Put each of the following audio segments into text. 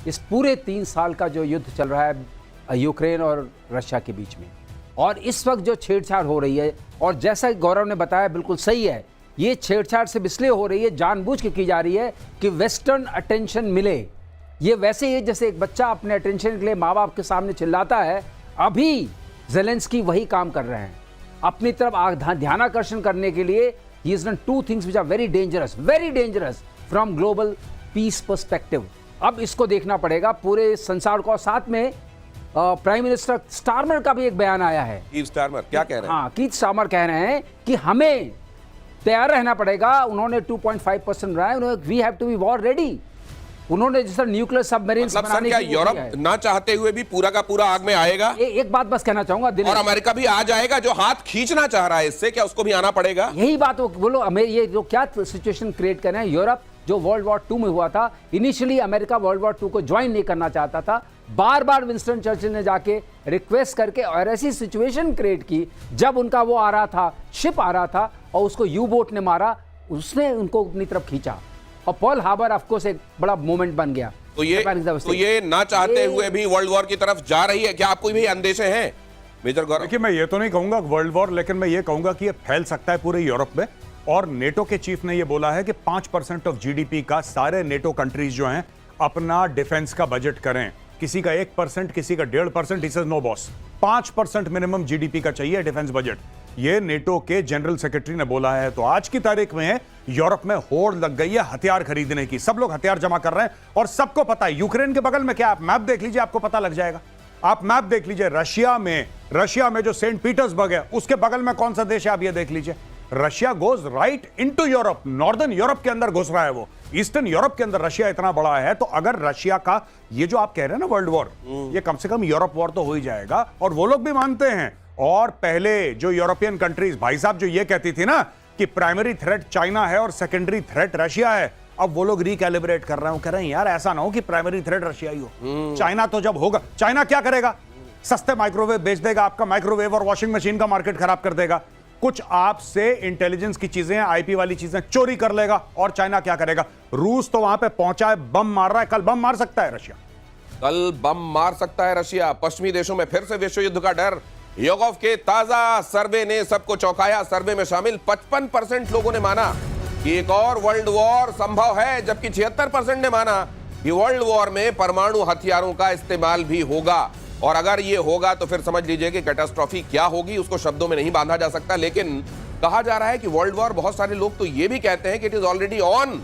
इस पूरे 3 साल का जो युद्ध चल रहा है यूक्रेन और रशिया के बीच में। और इस वक्त जो छेड़छाड़ हो रही है, और जैसा गौरव ने बताया बिल्कुल सही है, ये छेड़छाड़ सिर्फ इसलिए हो रही है, जानबूझ के की जा रही है कि वेस्टर्न अटेंशन मिले। ये वैसे ही जैसे एक बच्चा अपने अटेंशन के लिए माँ बाप के सामने चिल्लाता है, अभी ज़ेलेंस्की वही काम कर रहे हैं, अपनी तरफ ध्यानाकर्षण करने के लिए। He is done 2 things which are very dangerous from global peace perspective. अब इसको देखना पड़ेगा पूरे संसार को। साथ में प्राइम मिनिस्टर स्टारमर का भी एक बयान आया है। कीथ स्टारमर क्या कह रहे हैं? हाँ, कीथ स्टारमर कह रहे हैं कि हमें तैयार रहना पड़ेगा। उन्होंने 2.5% रहा है, we have to be war ready. उन्होंने जैसा न्यूक्लियर सबमरीन मतलब क्या यूरोप ना चाहते हुए भी पूरा का पूरा आग में आएगा? एक बात बस कहना चाहूंगा, और अमेरिका भी आ जाएगा जो हाथ खींचना चाह रहा है इससे, क्या उसको भी आना पड़ेगा? यही बात वो लोग ये जो क्या सिचुएशन क्रिएट कर रहे हैं। यूरोप जो वर्ल्ड वॉर 2 में हुआ था, इनिशियली अमेरिका वर्ल्ड वॉर 2 को ज्वाइन नहीं करना चाहता था। बार बार विंस्टन चर्चिल ने जाके रिक्वेस्ट करके और ऐसी सिचुएशन क्रिएट की, जब उनका वो आ रहा था, शिप आ रहा था और उसको यू बोट ने मारा, उसने उनको अपनी तरफ खींचा और पर्ल हार्बर ऑफ कोर्स एक बड़ा मोमेंट बन गया। तो ये ना चाहते हुए भी वर्ल्ड वॉर की तरफ जा रही है। क्या आपको भी अंदेशे हैं मेजर गौरव? देखिए, मैं ये तो नहीं कहूंगा वर्ल्ड वॉर, लेकिन मैं ये कहूंगा कि ये फैल सकता है पूरे यूरोप में। और नेटो के चीफ ने ये बोला है कि 5% ऑफ जीडीपी का सारे नेटो कंट्रीज जो हैं अपना डिफेंस का बजट करें। किसी का 1%, किसी का 1.5%। He says no boss, 5% minimum GDP का चाहिए डिफेंस बजट। ये नेटो के जनरल सेक्रेटरी ने बोला है। तो आज की तारीख में यूरोप में होड़ लग गई है हथियार खरीदने की। सब लोग हथियार जमा कर रहे हैं और सबको पता है यूक्रेन के बगल में क्या, आप मैप देख लीजिए, आपको पता लग जाएगा। आप मैप देख लीजिए, रशिया में जो सेंट पीटर्सबर्ग है उसके बगल में कौन सा देश है, आप ये देख लीजिए। Russia goes right into Europe, northern Europe के अंदर घुस रहा है वो। ईस्टर्न यूरोप के अंदर रशिया इतना बड़ा है, तो अगर रशिया का ये जो आप कह रहे हैं ना वर्ल्ड वॉर, ये कम से कम यूरोप वॉर तो हो ही जाएगा। और वो लोग भी मानते हैं। और पहले जो यूरोपियन कंट्रीज, भाई साहब, जो ये कहती थी ना कि प्राइमरी थ्रेट चाइना है और सेकेंडरी थ्रेट रशिया है, अब वो लोग रिकैलिब्रेट कर रहे हैं। कह रहे हैं यार ऐसा ना हो कि प्राइमरी थ्रेट रशिया ही हो। चाइना तो जब होगा, चाइना क्या करेगा? सस्ते माइक्रोवेव बेच देगा, आपका माइक्रोवेव और वॉशिंग मशीन का मार्केट खराब कर देगा। कुछ आपसे इंटेलिजेंस की चीजें, आईपी वाली चीजें चोरी कर लेगा। और चाइना क्या करेगा? रूस तो वहां पे पहुंचा है, बम मार रहा है, कल बम मार सकता है रशिया। कल बम मार सकता है रशिया। पश्चिमी देशों में फिर से विश्व युद्ध का डर। योगोव के ताजा सर्वे ने सबको चौंकाया। सर्वे में शामिल 55% लोगों ने माना कि एक और वर्ल्ड वॉर संभव है, जबकि 76% ने माना कि वर्ल्ड वॉर में परमाणु हथियारों का इस्तेमाल भी होगा। और अगर ये होगा तो फिर समझ लीजिए कि कैटास्ट्रॉफी क्या होगी, उसको शब्दों में नहीं बांधा जा सकता। लेकिन कहा जा रहा है कि वर्ल्ड वॉर, बहुत सारे लोग तो ये भी कहते हैं कि इट इज ऑलरेडी ऑन,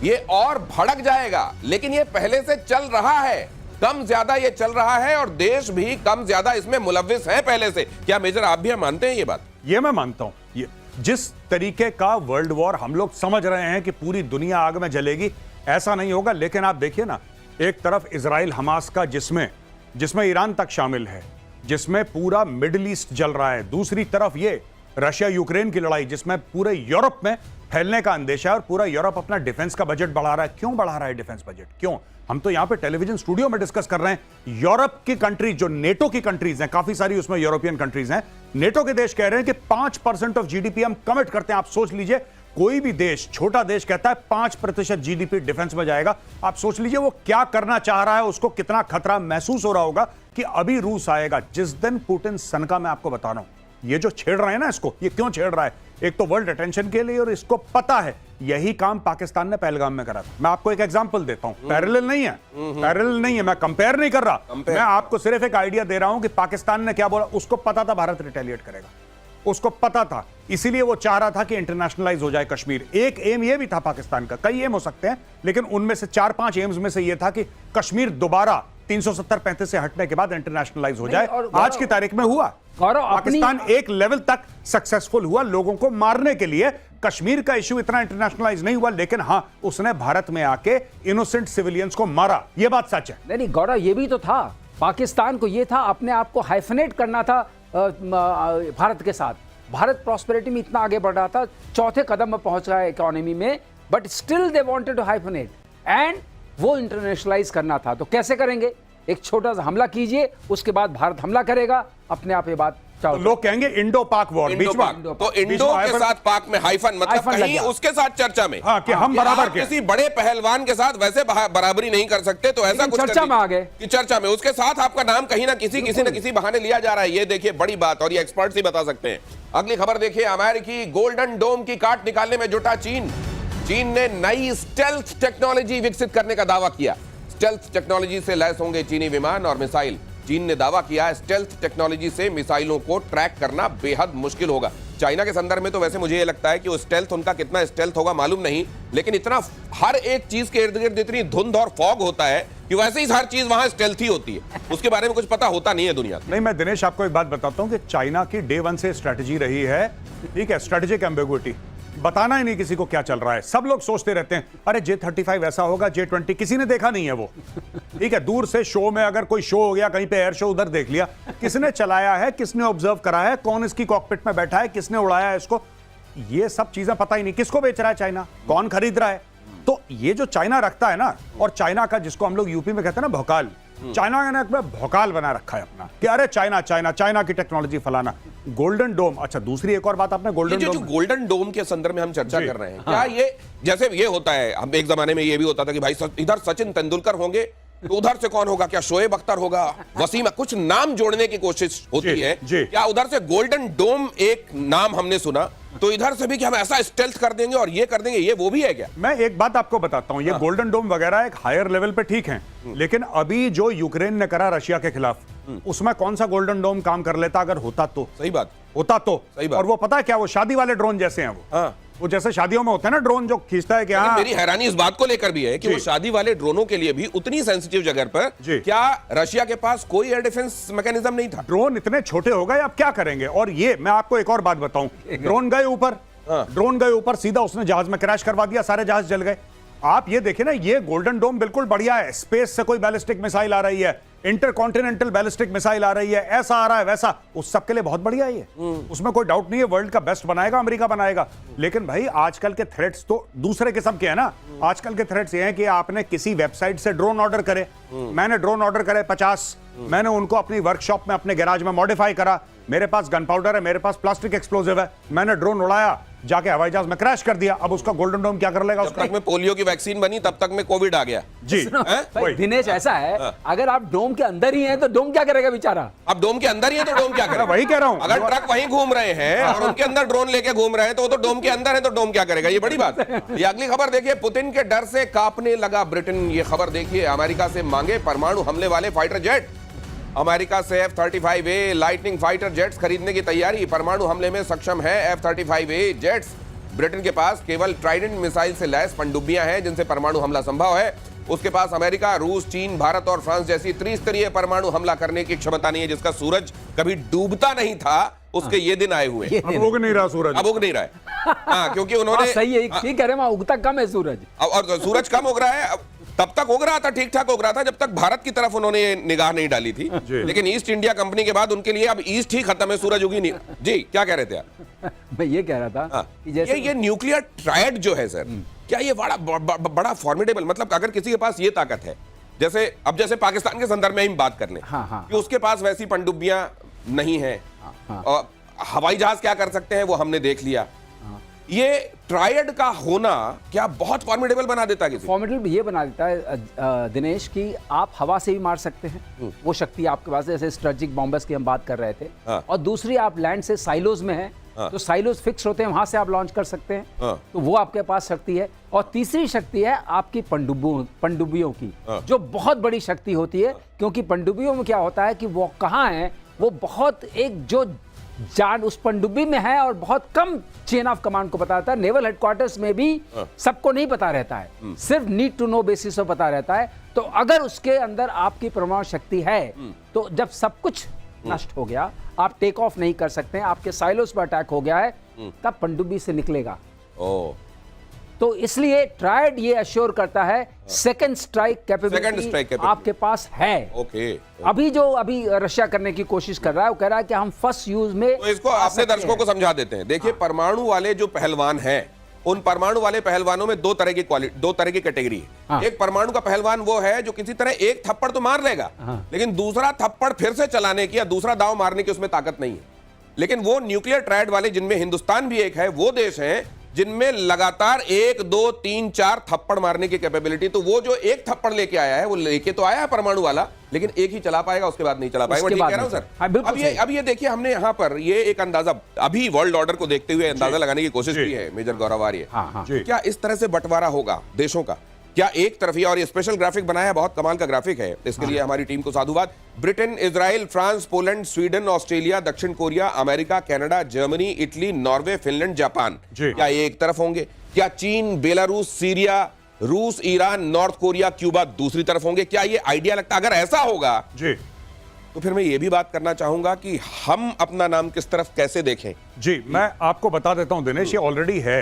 ये और भड़क जाएगा। लेकिन ये पहले से चल रहा है, कम ज्यादा ये चल रहा है और देश भी कम ज्यादा इसमें मुलव्विस है पहले से। क्या मेजर आप भी मानते हैं ये बात? ये मैं मानता हूं। ये जिस तरीके का वर्ल्ड वॉर हम लोग समझ रहे हैं कि पूरी दुनिया आग में जलेगी, ऐसा नहीं होगा। लेकिन आप देखिए ना, एक तरफ इजराइल हमास का जिसमें ईरान तक शामिल है, जिसमें पूरा मिडिल ईस्ट जल रहा है। दूसरी तरफ ये रशिया यूक्रेन की लड़ाई, जिसमें पूरे यूरोप में फैलने का अंदेशा है और पूरा यूरोप अपना डिफेंस का बजट बढ़ा रहा है। क्यों बढ़ा रहा है डिफेंस बजट? क्यों? हम तो यहां पे टेलीविजन स्टूडियो में डिस्कस कर रहे हैं। यूरोप की कंट्रीज, जो नेटो की कंट्रीज हैं, काफी सारी उसमें यूरोपियन कंट्रीज हैं, नेटो के देश कह रहे हैं कि 5% ऑफ जीडीपी हम कमिट करते हैं। आप सोच लीजिए, कोई भी देश, छोटा देश कहता है 5% जीडीपी डिफेंस में जाएगा। आप सोच लीजिए वो क्या करना चाह रहा है, उसको कितना खतरा महसूस हो रहा होगा कि अभी रूस आएगा। जिस दिन पुतिन सनका, मैं आपको बता रहा हूं, ये जो छेड़ रहे हैं ना इसको, ये क्यों छेड़ रहा है? एक तो वर्ल्ड अटेंशन के लिए, और इसको पता है यही काम पाकिस्तान ने पहलगाम में करा था। मैं आपको एक एग्जांपल देता हूं, पैरेलल नहीं है, मैं कंपेयर नहीं कर रहा, मैं आपको सिर्फ एक आइडिया दे रहा हूं कि पाकिस्तान ने क्या बोला। उसको पता था भारत रिटेलिएट करेगा, उसको पता था, इसीलिए वो चाह रहा था कि इंटरनेशनलाइज हो जाए कश्मीर। एक एम ये भी था पाकिस्तान का, कई एम हो सकते हैं, लेकिन उनमें से 4-5 एम्स में से ये था कि कश्मीर दोबारा 370-35 से हटने के बाद इंटरनेशनलाइज हो जाए। आज की तारीख में हुआ। पाकिस्तान एक लेवल तक सक्सेसफुल हुआ लोगों को मारने के लिए। कश्मीर का इश्यू इतना इंटरनेशनलाइज नहीं हुआ, लेकिन हां, उसने भारत में आके इनोसेंट सिविलियंस को मारा। यह बात सच है। नहीं गौरव, ये भी तो था, पाकिस्तान को ये था अपने आप को हाइफनेट करना था भारत के साथ। भारत प्रॉस्पेरिटी में इतना आगे बढ़ रहा था, चौथे कदम में पहुंच रहा है इकोनॉमी में, but still they wanted to hyphenate and वो इंटरनेशनलाइज करना था। तो कैसे करेंगे? एक छोटा सा हमला कीजिए, उसके बाद भारत हमला करेगा, अपने आप ये बात तो लोग कहेंगे इंडो पाक वॉर, इंडो बीच पाक, में तो इंडो के साथ पाक में हाइफन, मतलब हाइफन लग कहीं गया। उसके साथ चर्चा में, हाँ, कि हम कि बराबर आप के किसी बड़े पहलवान के साथ वैसे बराबरी नहीं कर सकते, तो ऐसा लेकिन कुछ चर्चा कर में आ गए। कि चर्चा में उसके साथ आपका नाम कहीं ना किसी बहाने लिया जा रहा है। ये देखिए बड़ी बात, और ये एक्सपर्ट्स ही बता सकते हैं। अगली खबर देखिए, अमेरिकी गोल्डन डोम की काट निकालने में जुटा चीन। चीन ने नई स्टेल्थ टेक्नोलॉजी विकसित करने का दावा किया। स्टेल्थ टेक्नोलॉजी से लैस होंगे चीनी विमान और मिसाइल। चीन ने दावा किया स्टेल्थ टेक्नोलॉजी से मिसाइलों को ट्रैक करना बेहद मुश्किल होगा। चाइना के संदर्भ में तो वैसे मुझे ये लगता है कि वो स्टेल्थ, उनका कितना स्टेल्थ होगा मालूम नहीं, लेकिन इतना हर एक चीज के इर्द गिर्द इतनी धुंध और फॉग होता है कि वैसे ही हर चीज वहां स्टेल्थ ही होती है, उसके बारे में कुछ पता होता नहीं है दुनिया को। नहीं, मैं दिनेश आपको एक बात बताता हूं कि चाइना की डे 1 से स्ट्रेटजी रही है, ठीक है, स्ट्रेटेजिक एम्बिगुइटी, बताना ही नहीं किसी को क्या चल रहा है। सब लोग सोचते रहते हैं अरे J-35 ऐसा होगा, J-20, किसी ने देखा नहीं है वो, ठीक है। दूर से शो में अगर कोई शो हो गया कहीं पे, एयर शो, उधर देख लिया, किसने चलाया है, किसने ऑब्जर्व करा है, कौन इसकी कॉकपिट में बैठा है, किसने उड़ाया है इसको, ये सब चीजें पता ही नहीं। किसको बेच रहा है चाइना, कौन खरीद रहा है। तो ये जो चाइना रखता है ना, और चाइना का जिसको हम लोग यूपी में कहते हैं ना भौकाल, चाइना ने भौकाल बना रखा है अपना कि अरे चाइना चाइना चाइना की टेक्नोलॉजी फलाना। गोल्डन डोम, अच्छा दूसरी एक और बात आपने गोल्डन जो डोम, गोल्डन डोम के संदर्भ में हम चर्चा कर रहे हैं, क्या ये जैसे ये होता है, हम एक जमाने में ये भी होता था कि भाई इधर सचिन तेंदुलकर होंगे तो उधर से कौन होगा, क्या शोएब अख्तर होगा, वसीम, कुछ नाम जोड़ने की कोशिश होती है। क्या उधर से गोल्डन डोम एक नाम हमने सुना, तो इधर से भी कि हम ऐसा स्टेल्थ कर देंगे और ये कर देंगे, ये वो भी है क्या? मैं एक बात आपको बताता हूं, ये गोल्डन डोम वगैरह एक हायर लेवल पे ठीक है, लेकिन अभी जो यूक्रेन ने करा रशिया के खिलाफ, उसमें कौन सा गोल्डन डोम काम कर लेता अगर होता तो? सही बात, होता तो। सही बात। और वो पता है क्या, वो शादी वाले ड्रोन जैसे हैं वो, वो जैसे शादियों में होते हैं ना ड्रोन जो खींचता है कि हाँ। मेरी हैरानी इस बात को लेकर भी है कि वो शादी वाले ड्रोनों के लिए भी उतनी सेंसिटिव जगह पर क्या रशिया के पास कोई एयर डिफेंस मैकेनिज्म नहीं था? ड्रोन इतने छोटे हो गए, अब क्या करेंगे। और ये मैं आपको एक और बात बताऊं, ड्रोन गए ऊपर, ड्रोन गए ऊपर, सीधा उसने जहाज में क्रैश करवा दिया, सारे जहाज जल गए। आप ये देखिए ना, ये गोल्डन डोम बिल्कुल बढ़िया है। स्पेस से कोई बैलिस्टिक मिसाइल आ रही है, इंटरकॉन्टिनेंटल बैलिस्टिक मिसाइल आ रही है, ऐसा आ रहा है वैसा, उस सब के लिए बहुत बढ़िया है ये, उसमें कोई डाउट नहीं है। वर्ल्ड का बेस्ट बनाएगा अमेरिका, बनाएगा। लेकिन भाई आजकल के थ्रेट्स तो दूसरे किस्म के हैं ना। आजकल के थ्रेट्स ये हैं कि आपने किसी वेबसाइट से ड्रोन ऑर्डर करे, मैंने ड्रोन ऑर्डर करे 50, मैंने उनको अपनी वर्कशॉप में अपने गैराज में मॉडिफाई करा, मेरे पास गन पाउडर है, मेरे पास प्लास्टिक एक्सप्लोजिव है, मैंने ड्रोन उड़ाया, जाके हवाई जहाज में क्रैश कर दिया। अब उसका गोल्डन डोम क्या कर लेगा? जब तक में पोलियो की वैक्सीन बनी तब तक में कोविड आ गया जी। भाई दिनेश, ऐसा है, अगर आप डोम के अंदर ही हैं तो डोम क्या करेगा बेचारा? अब डोम के अंदर ही है तो डोम क्या करेगा? वही कह रहा हूं, अगर ट्रक वहीं घूम रहे हैं और उनके अंदर ड्रोन लेके घूम रहे हैं तो वो तो डोम के अंदर है, तो डोम क्या करेगा? ये बड़ी बात है। ये अगली खबर देखिए, पुतिन के डर से कांपने लगा ब्रिटेन। ये खबर देखिए, अमेरिका से मांगे परमाणु हमले वाले फाइटर जेट। अमेरिका से F-35A लाइटनिंग फाइटर जेट्स खरीदने की तैयारी। परमाणु हमले में सक्षम है F-35A जेट्स। ब्रिटेन के पास केवल ट्राइडेंट मिसाइल से लैस पनडुब्बियां हैं जिनसे परमाणु हमला संभव है। उसके पास अमेरिका, रूस, चीन, भारत और फ्रांस जैसी त्रिस्तरीय परमाणु हमला करने की क्षमता नहीं है। जिसका सूरज कभी डूबता नहीं था, उसके ये दिन आए हुए। अब उग नहीं रहा सूरज, अब उग नहीं रहा है। हाँ, क्योंकि उन्होंने सही है, ठीक कह रहे हैं, वहां उगता कम है सूरज, और सूरज कम उग रहा है। तब तक उग रहा था, ठीक ठाक उग रहा था, जब तक भारत की तरफ उन्होंने निगाह नहीं डाली थी। लेकिन ईस्ट इंडिया कंपनी के बाद उनके लिए अब ईस्ट ही खत्म है, सूरज उगी नहीं। जी क्या कह रहे थे आप? मैं ये कह रहा था कि जैसे ये न्यूक्लियर ट्रायड जो है सर, क्या ये बड़ा फॉर्मिडेबल, मतलब अगर किसी के पास ये ताकत है, जैसे पाकिस्तान के संदर्भ में हम बात कर लें कि उसके पास वैसी पनडुब्बियां नहीं है, हवाई जहाज क्या कर सकते हैं वो हमने देख लिया। ये ट्रायड का होना क्या बहुत फॉर्मिडेबल बना देता है? किसी फॉर्मिडेबल ये बना देता है दिनेश कि आप हवा से भी मार सकते हैं, वो शक्ति आपके पास, जैसे स्ट्रेटेजिक बॉम्बर्स की हम बात कर रहे थे। और दूसरी, आप लैंड से साइलोज में है, तो साइलोज फिक्स होते हैं, वहां से आप लॉन्च कर सकते हैं, तो वो आपके पास शक्ति है। और तीसरी शक्ति है आपकी पनडुब्बियों की, जो बहुत बड़ी शक्ति होती है, क्योंकि पनडुब्बियों में क्या होता है कि वो कहाँ है, वो बहुत एक जो जान उस पनडुब्बी में है और बहुत कम चेन ऑफ कमांड को बताता है। नेवल हेडक्वार्टर्स में भी सबको नहीं पता रहता है, सिर्फ नीड टू नो बेसिस पर पता रहता है। तो अगर उसके अंदर आपकी परमाणु शक्ति है, तो जब सब कुछ नष्ट हो गया, आप टेक ऑफ नहीं कर सकते हैं, आपके साइलोस पर अटैक हो गया है, तब पनडुब्बी से निकलेगा। तो इसलिए ट्रायड ये अश्योर करता है सेकंड स्ट्राइक कैपेबिलिटी आपके पास है। अभी रशिया करने की कोशिश कर रहा है, वो कह रहा है कि हम फर्स्ट यूज में, तो इसको अपने दर्शकों को समझा देते हैं। देखिए, परमाणु वाले जो पहलवान हैं, उन परमाणु वाले पहलवानों में दो तरह की कैटेगरी है। एक परमाणु का पहलवान वो है जो किसी तरह एक थप्पड़ तो मार लेगा, लेकिन दूसरा थप्पड़ फिर से चलाने की या दूसरा दांव मारने की उसमें ताकत नहीं है। लेकिन वो न्यूक्लियर ट्रायड वाले जिनमें हिंदुस्तान भी एक है, वो देश हैं जिनमें लगातार 1 2 3 4 थप्पड़ मारने की कैपेबिलिटी। तो वो जो एक थप्पड़ लेके आया है, वो लेके तो आया है परमाणु वाला, लेकिन एक ही चला पाएगा, उसके बाद नहीं चला पाएगा। ठीक कह रहा हूं सर? हाँ, बिल्कुल अब ये देखिए, हमने यहां पर ये एक अंदाजा अभी वर्ल्ड ऑर्डर को देखते हुए अंदाजा लगाने की कोशिश की है मेजर गौरव आर्य। क्या इस तरह से बंटवारा होगा देशों का? क्या एक तरफ ही? और ये स्पेशल ग्राफिक बनाया है, बहुत कमाल का ग्राफिक है, इसके लिए हमारी टीम को साधुवाद। Britain, Israel, France, Poland, Sweden, Australia, दक्षिण Korea, America, Canada, Germany, Italy, Norway, Finland, Japan, क्या ये एक तरफ होंगे? क्या चीन, बेलारूस, सीरिया, रूस, ईरान, नॉर्थ कोरिया, क्यूबा दूसरी तरफ होंगे? क्या ये आइडिया लगता? अगर ऐसा होगा जी, तो फिर मैं ये भी बात करना चाहूंगा कि हम अपना नाम किस तरफ कैसे देखें। जी, मैं आपको बता देता हूं दिनेश, ये ऑलरेडी है,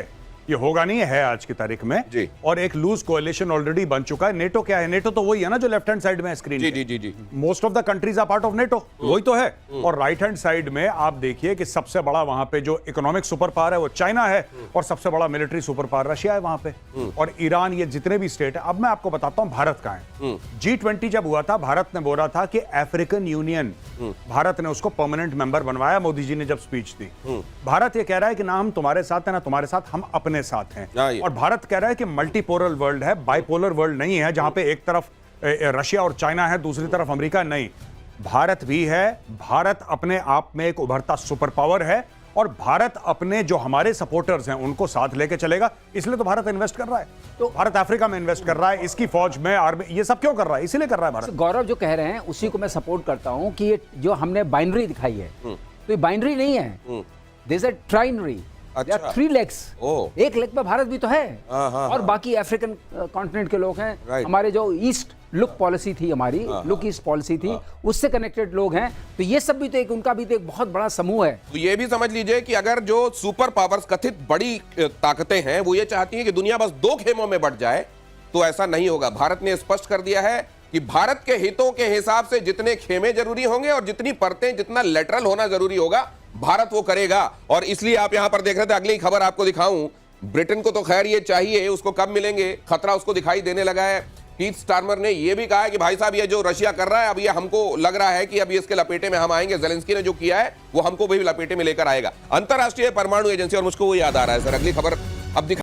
ये होगा नहीं है आज की तारीख में जी। और एक लूज कोalition ऑलरेडी बन चुका है। नेटो क्या है? नेटो तो वही है ना जो लेफ्ट हैंड साइड में है स्क्रीन जी पे। जी जी जी। Most of the countries are part of NATO, वही तो है। और राइट हैंड साइड में आप देखिए कि सबसे बड़ा वहां पे जो इकोनॉमिक सुपर पावर है वो चाइना है और सबसे बड़ा मिलिट्री सुपर पावर रशिया है वहां पे, और ईरान, ये जितने भी स्टेट है। अब मैं आपको बताता हूं भारत का है। G20 जब हुआ था, भारत ने बोला था कि अफ्रीकन यूनियन, भारत ने उसको परमानेंट मेंबर बनवाया मोदी जी ने जब स्पीच दी। भारत ये कह रहा है कि ना हम तुम्हारे साथ है ना तुम्हारे साथ, हम अपने साथ हैं। और भारत कह रहा है कि मल्टीपोलर वर्ल्ड है, बाइपोलर वर्ल्ड नहीं है जहां पे एक तरफ रशिया और चाइना है, दूसरी तरफ अमेरिका नहीं। भारत भी है। भारत अपने आप में एक उभरता सुपर पावर है और भारत अपने जो हमारे सपोर्टर्स हैं उनको साथ लेके चलेगा, इसलिए तो भारत इन्वेस्ट कर रहा है। तो भारत अफ्रीका में इन्वेस्ट कर रहा है, इसकी फौज में, आर्मी, ये सब क्यों कर रहा है? इसीलिए कर रहा है भारत। गौरव जो कह रहे हैं उसी को मैं सपोर्ट करता हूं कि ये जो हमने बाइनरी दिखाई है, तो ये बाइनरी नहीं है, दिस इज ट्राइनरी। अच्छा। 3 लेग्स, एक लेग पे भारत भी तो है, और बाकी अफ्रीकन कॉन्टिनेंट के लोग हैं। हमारे जो ईस्ट लुक पॉलिसी थी, हमारी लुक ईस्ट पॉलिसी थी, उससे कनेक्टेड लोग हैं। तो ये सब भी तो एक, उनका भी तो एक बहुत बड़ा समूह है। तो ये भी समझ लीजिए कि अगर जो सुपर पावर्स, कथित बड़ी ताकतें हैं, वो ये चाहती हैं कि दुनिया बस 2 खेमों में बंट जाए, तो ऐसा नहीं होगा। भारत ने स्पष्ट कर दिया है कि भारत के हितों के हिसाब से जितने खेमे जरूरी होंगे और जितनी परतें, जितना लेटरल होना जरूरी होगा, भारत वो करेगा। और इसलिए आप यहां पर देख रहे थे, अगली खबर आपको दिखाऊं। ब्रिटेन को तो खैर ये चाहिए, उसको कब मिलेंगे, खतरा उसको दिखाई देने लगा है। कीथ स्टार्मर ने ये भी कहा है कि भाई साहब, ये जो रशिया कर रहा है, अब ये हमको लग रहा है कि अब ये इसके लपेटे में हम आएंगे। ज़ेलेंस्की ने जो किया है वो हमको भी लपेटे में लेकर आएगा। अंतरराष्ट्रीय परमाणु एजेंसी, और मुझको वो याद आ रहा है सर, अगली खबर अब दिखा